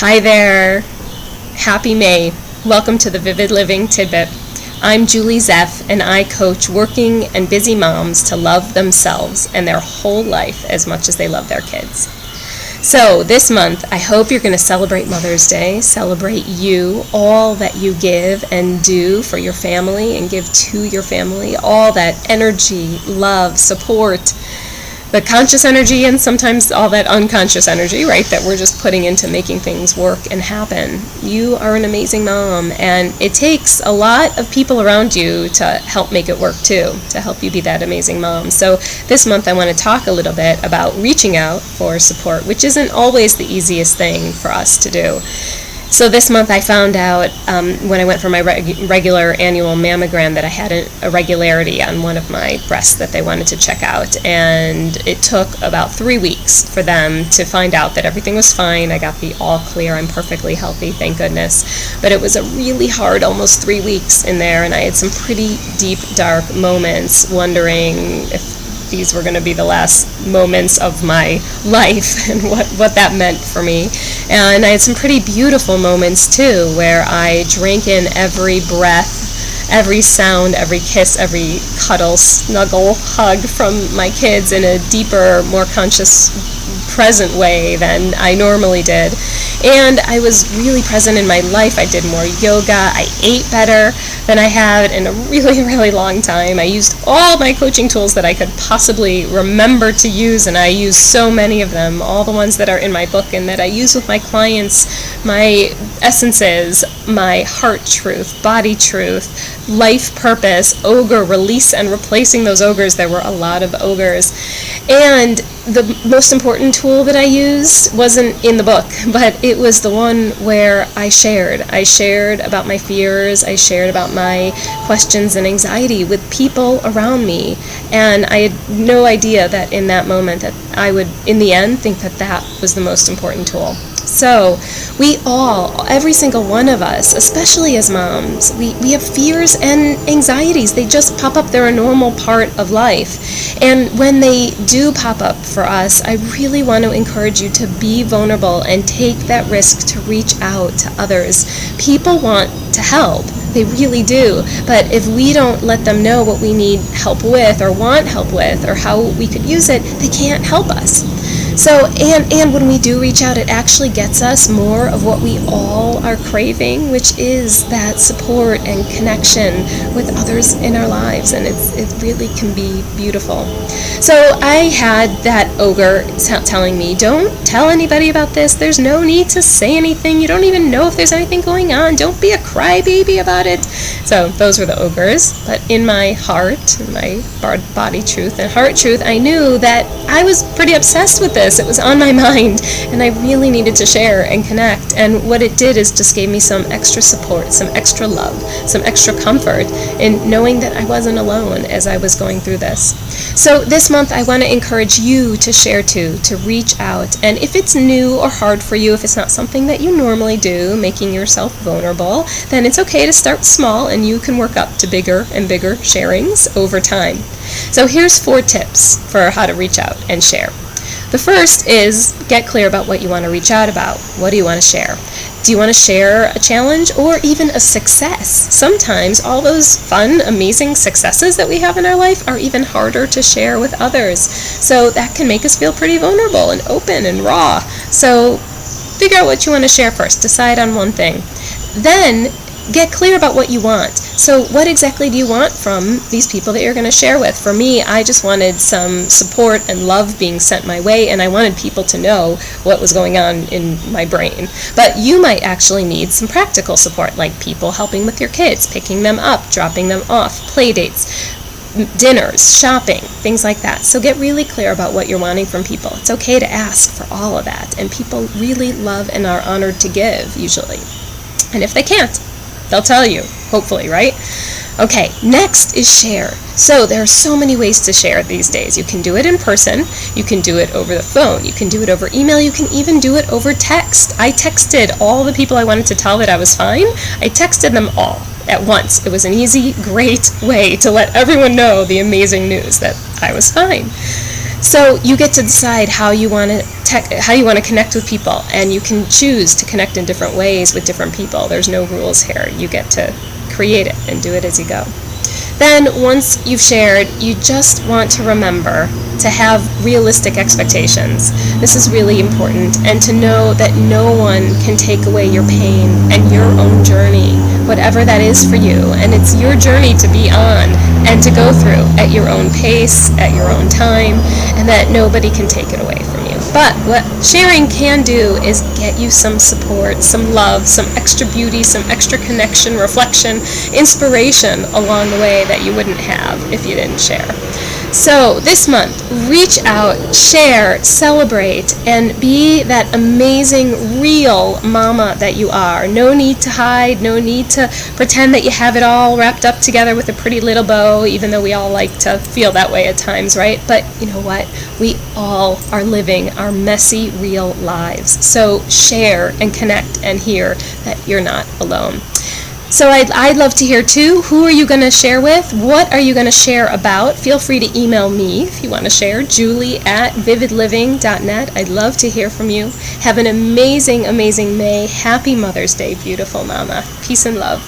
Hi there. Happy May. Welcome to the Vivid Living Tidbit. I'm Julie Zeff, and I coach working and busy moms to love themselves and their whole life as much as they love their kids. So this month, I hope you're going to celebrate Mother's Day, celebrate you, all that you give and do for your family and give to your family, all that energy, love, support, the conscious energy and sometimes all that unconscious energy, right, that we're just putting into making things work and happen. You are an amazing mom, and it takes a lot of people around you to help make it work too, to help you be that amazing mom. So this month I want to talk a little bit about reaching out for support, which isn't always the easiest thing for us to do. So this month I found out when I went for my regular annual mammogram that I had an irregularity on one of my breasts that they wanted to check out, and it took about 3 weeks for them to find out that everything was fine. I got the all clear, I'm perfectly healthy, thank goodness. But it was a really hard almost 3 weeks in there, and I had some pretty deep, dark moments wondering if these were going to be the last moments of my life and what that meant for me. And I had some pretty beautiful moments too, where I drank in every breath, every sound, every kiss, every cuddle, snuggle, hug from my kids in a deeper, more conscious, present way than I normally did. And I was really present in my life. I did more yoga. I ate better than I had in a really, really long time. I used all my coaching tools that I could possibly remember to use, and I use so many of them, all the ones that are in my book and that I use with my clients, my essences, my heart truth, body truth, life purpose, ogre, release and replacing those ogres. There were a lot of ogres. And the most important tool that I used wasn't in the book, but it was the one where I shared. I shared about my fears. I shared about my questions and anxiety with people around me. And I had no idea that in that moment that I would, in the end, think that that was the most important tool. So we all, every single one of us, especially as moms, we have fears and anxieties. They just pop up. They're a normal part of life. And when they do pop up for us, I really want to encourage you to be vulnerable and take that risk to reach out to others. People want to help. They really do. But if we don't let them know what we need help with or want help with or how we could use it, they can't help us. So, and when we do reach out, it actually gets us more of what we all are craving, which is that support and connection with others in our lives, and it really can be beautiful. So I had that ogre telling me, don't tell anybody about this, there's no need to say anything, you don't even know if there's anything going on, don't be a crybaby about it. So those were the ogres, but in my heart, in my body truth and heart truth, I knew that I was pretty obsessed with this. It was on my mind, and I really needed to share and connect. And what it did is just gave me some extra support, some extra love, some extra comfort in knowing that I wasn't alone as I was going through this. So this month, I want to encourage you to share too, to reach out. And if it's new or hard for you, if it's not something that you normally do, making yourself vulnerable, then it's okay to start small, and you can work up to bigger and bigger sharings over time. So here's 4 tips for how to reach out and share. The first is get clear about what you want to reach out about. What do you want to share? Do you want to share a challenge or even a success? Sometimes all those fun, amazing successes that we have in our life are even harder to share with others. So that can make us feel pretty vulnerable and open and raw. So figure out what you want to share first. Decide on one thing. Then get clear about what you want. So what exactly do you want from these people that you're going to share with? For me, I just wanted some support and love being sent my way, and I wanted people to know what was going on in my brain. But you might actually need some practical support, like people helping with your kids, picking them up, dropping them off, play dates, dinners, shopping, things like that. So get really clear about what you're wanting from people. It's okay to ask for all of that, and people really love and are honored to give, usually. And if they can't, they'll tell you, hopefully, right? Okay, next is share. So there are so many ways to share these days. You can do it in person, you can do it over the phone, you can do it over email, you can even do it over text. I texted all the people I wanted to tell that I was fine. I texted them all at once. It was an easy, great way to let everyone know the amazing news that I was fine. So you get to decide how you want to how do you want to connect with people, and you can choose to connect in different ways with different people. There's no rules here. You get to create it and do it as you go. Then once you've shared, you just want to remember to have realistic expectations. This is really important, and to know that no one can take away your pain and your own journey, whatever that is for you. And it's your journey to be on and to go through at your own pace, at your own time, and that nobody can take it away from you. But what sharing can do is get you some support, some love, some extra beauty, some extra connection, reflection, inspiration along the way that you wouldn't have if you didn't share. So this month, reach out, share, celebrate, and be that amazing, real mama that you are. No need to hide, no need to pretend that you have it all wrapped up together with a pretty little bow, even though we all like to feel that way at times, right? But you know what? We all are living our messy, real lives. So share and connect and hear that you're not alone. So I'd love to hear too, who are you going to share with? What are you going to share about? Feel free to email me if you want to share, julie@vividliving.net. I'd love to hear from you. Have an amazing, amazing May. Happy Mother's Day, beautiful mama. Peace and love.